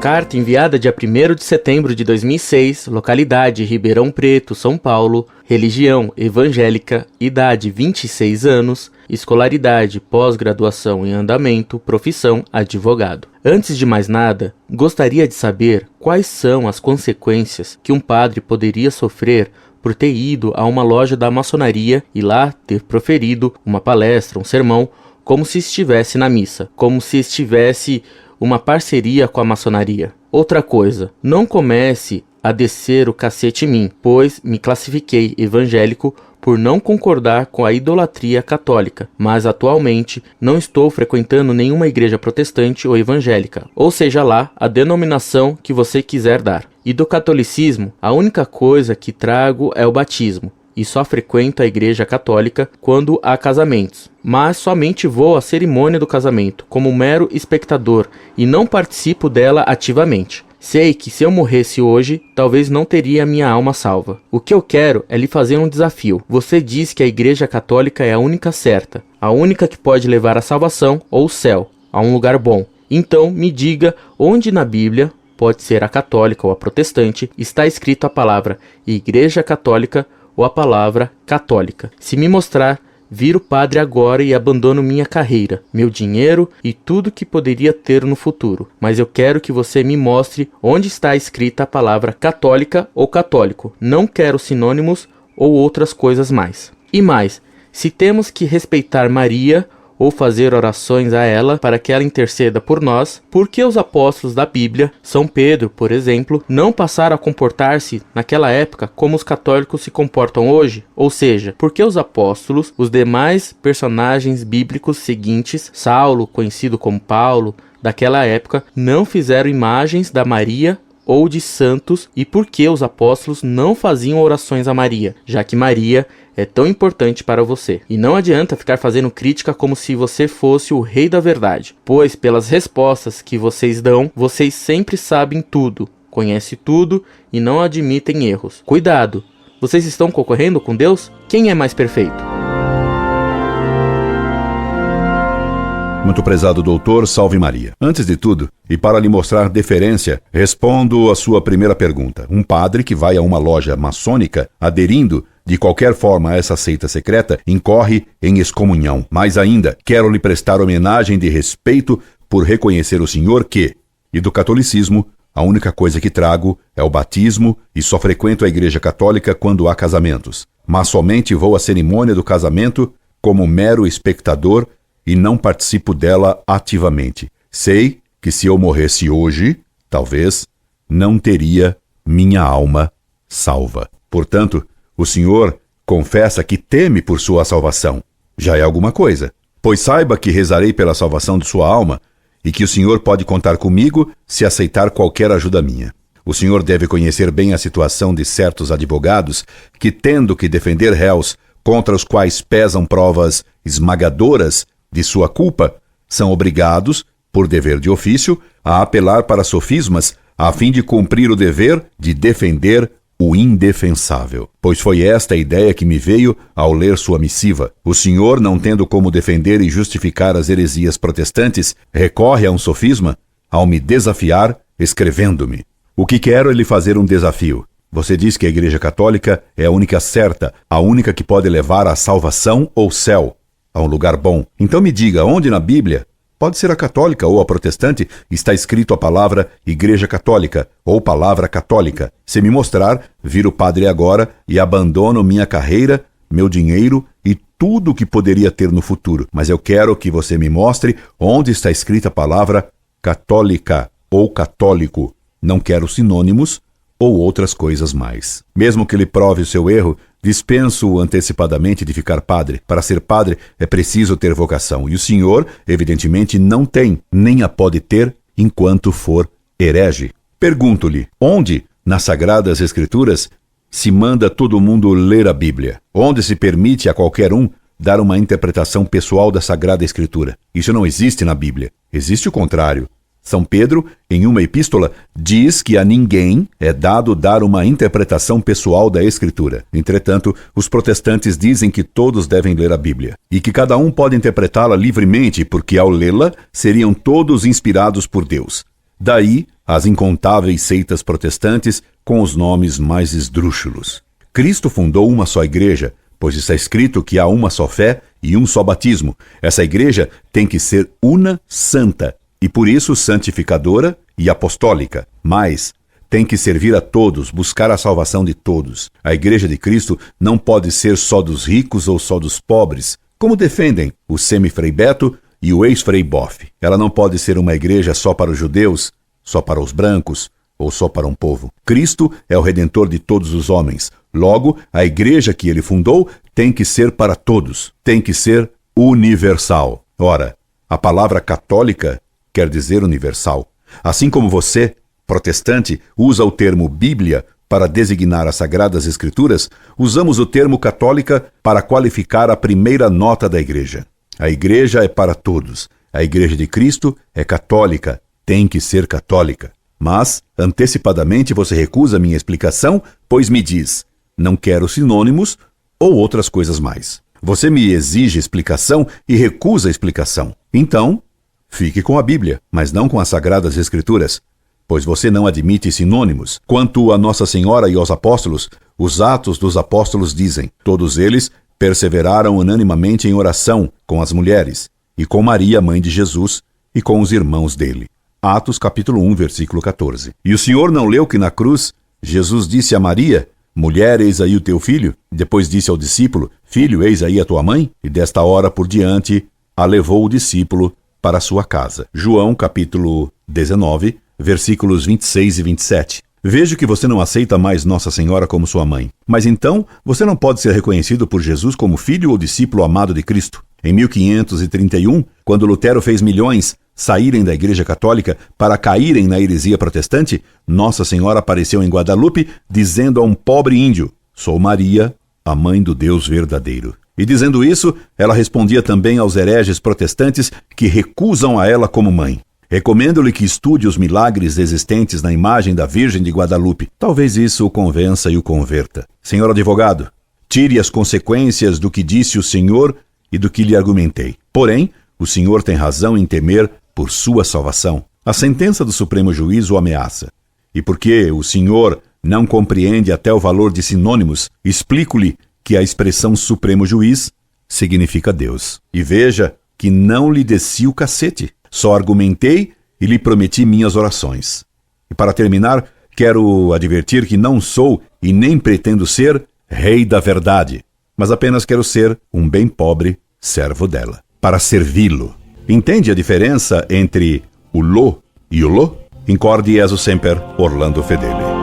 Carta enviada dia 1º de setembro de 2006, localidade Ribeirão Preto, São Paulo, religião evangélica, idade 26 anos, escolaridade pós-graduação em andamento, profissão advogado. Antes de mais nada, gostaria de saber quais são as consequências que um padre poderia sofrer por ter ido a uma loja da maçonaria e lá ter proferido uma palestra, um sermão, como se estivesse na missa, como se estivesse uma parceria com a maçonaria. Outra coisa, não comece a descer o cacete em mim, pois me classifiquei evangélico por não concordar com a idolatria católica, mas atualmente não estou frequentando nenhuma igreja protestante ou evangélica, ou seja lá a denominação que você quiser dar. E do catolicismo, a única coisa que trago é o batismo, e só frequento a igreja católica quando há casamentos, mas somente vou à cerimônia do casamento como mero espectador e não participo dela ativamente. Sei que se eu morresse hoje, talvez não teria minha alma salva. O que eu quero é lhe fazer um desafio. Você diz que a igreja católica é a única certa, a única que pode levar à salvação ou ao céu, a um lugar bom. Então me diga onde na Bíblia, pode ser a católica ou a protestante, está escrito a palavra igreja católica ou a palavra católica. Se me mostrar, viro padre agora e abandono minha carreira, meu dinheiro e tudo que poderia ter no futuro. Mas eu quero que você me mostre onde está escrita a palavra católica ou católico. Não quero sinônimos ou outras coisas mais. E mais, se temos que respeitar Maria ou fazer orações a ela para que ela interceda por nós, por que os apóstolos da Bíblia, São Pedro, por exemplo, não passaram a comportar-se naquela época como os católicos se comportam hoje? Ou seja, por que os apóstolos, os demais personagens bíblicos seguintes, Saulo, conhecido como Paulo, daquela época, não fizeram imagens da Maria ou de santos, e por que os apóstolos não faziam orações a Maria, já que Maria é tão importante para você? E não adianta ficar fazendo crítica como se você fosse o rei da verdade, pois pelas respostas que vocês dão, vocês sempre sabem tudo, conhecem tudo e não admitem erros. Cuidado! Vocês estão concorrendo com Deus? Quem é mais perfeito? Muito prezado doutor, salve Maria. Antes de tudo, e para lhe mostrar deferência, respondo a sua primeira pergunta. Um padre que vai a uma loja maçônica, aderindo de qualquer forma a essa seita secreta, incorre em excomunhão. Mais ainda, quero lhe prestar homenagem de respeito por reconhecer o senhor que, e do catolicismo, a única coisa que trago é o batismo e só frequento a igreja católica quando há casamentos. Mas somente vou à cerimônia do casamento como mero espectador e não participo dela ativamente. Sei que se eu morresse hoje, talvez, não teria minha alma salva. Portanto, o senhor confessa que teme por sua salvação. Já é alguma coisa. Pois saiba que rezarei pela salvação de sua alma e que o senhor pode contar comigo se aceitar qualquer ajuda minha. O senhor deve conhecer bem a situação de certos advogados que, tendo que defender réus contra os quais pesam provas esmagadoras de sua culpa, são obrigados, por dever de ofício, a apelar para sofismas a fim de cumprir o dever de defender o indefensável. Pois foi esta a ideia que me veio ao ler sua missiva. O senhor, não tendo como defender e justificar as heresias protestantes, recorre a um sofisma ao me desafiar escrevendo-me. O que quero é lhe fazer um desafio. Você diz que a Igreja Católica é a única certa, a única que pode levar à salvação ou céu, a um lugar bom. Então me diga, onde na Bíblia, pode ser a católica ou a protestante, está escrito a palavra Igreja Católica ou palavra católica. Se me mostrar, viro padre agora e abandono minha carreira, meu dinheiro e tudo o que poderia ter no futuro. Mas eu quero que você me mostre onde está escrita a palavra católica ou católico. Não quero sinônimos ou outras coisas mais. Mesmo que lhe prove o seu erro, dispenso antecipadamente de ficar padre. Para ser padre é preciso ter vocação, e o senhor, evidentemente, não tem, nem a pode ter enquanto for herege. Pergunto-lhe, onde, nas Sagradas Escrituras, se manda todo mundo ler a Bíblia? Onde se permite a qualquer um dar uma interpretação pessoal da Sagrada Escritura? Isso não existe na Bíblia. Existe o contrário. São Pedro, em uma epístola, diz que a ninguém é dado dar uma interpretação pessoal da Escritura. Entretanto, os protestantes dizem que todos devem ler a Bíblia e que cada um pode interpretá-la livremente, porque ao lê-la seriam todos inspirados por Deus. Daí as incontáveis seitas protestantes com os nomes mais esdrúxulos. Cristo fundou uma só igreja, pois está escrito que há uma só fé e um só batismo. Essa igreja tem que ser una, santa, e por isso santificadora e apostólica. Mas tem que servir a todos, buscar a salvação de todos. A igreja de Cristo não pode ser só dos ricos ou só dos pobres, como defendem o semi-frei Beto e o ex-frei Boff. Ela não pode ser uma igreja só para os judeus, só para os brancos ou só para um povo. Cristo é o Redentor de todos os homens. Logo, a igreja que ele fundou tem que ser para todos, tem que ser universal. Ora, a palavra católica quer dizer universal. Assim como você, protestante, usa o termo Bíblia para designar as Sagradas Escrituras, usamos o termo católica para qualificar a primeira nota da igreja. A igreja é para todos. A igreja de Cristo é católica, tem que ser católica. Mas, antecipadamente, você recusa minha explicação, pois me diz: não quero sinônimos ou outras coisas mais. Você me exige explicação e recusa a explicação. Então, fique com a Bíblia, mas não com as Sagradas Escrituras, pois você não admite sinônimos. Quanto a Nossa Senhora e aos apóstolos, os Atos dos Apóstolos dizem: todos eles perseveraram unanimemente em oração com as mulheres, e com Maria, mãe de Jesus, e com os irmãos dele. Atos capítulo 1, versículo 14. E o Senhor não leu que na cruz Jesus disse a Maria: mulher, eis aí o teu filho? Depois disse ao discípulo: filho, eis aí a tua mãe? E desta hora por diante a levou o discípulo para a sua casa. João capítulo 19, versículos 26 e 27. Vejo que você não aceita mais Nossa Senhora como sua mãe. Mas então, você não pode ser reconhecido por Jesus como filho ou discípulo amado de Cristo. Em 1531, quando Lutero fez milhões saírem da Igreja Católica para caírem na heresia protestante, Nossa Senhora apareceu em Guadalupe dizendo a um pobre índio: sou Maria, a mãe do Deus verdadeiro. E dizendo isso, ela respondia também aos hereges protestantes que recusam a ela como mãe. Recomendo-lhe que estude os milagres existentes na imagem da Virgem de Guadalupe. Talvez isso o convença e o converta. Senhor advogado, tire as consequências do que disse o senhor e do que lhe argumentei. Porém, o senhor tem razão em temer por sua salvação. A sentença do Supremo Juiz o ameaça. E porque o senhor não compreende até o valor de sinônimos, explico-lhe que a expressão Supremo Juiz significa Deus. E veja que não lhe desci o cacete. Só argumentei e lhe prometi minhas orações. E para terminar, quero advertir que não sou e nem pretendo ser rei da verdade, mas apenas quero ser um bem pobre servo dela, para servi-lo. Entende a diferença entre o lo e o lo? Incorde Jesus Semper, Orlando Fedeli.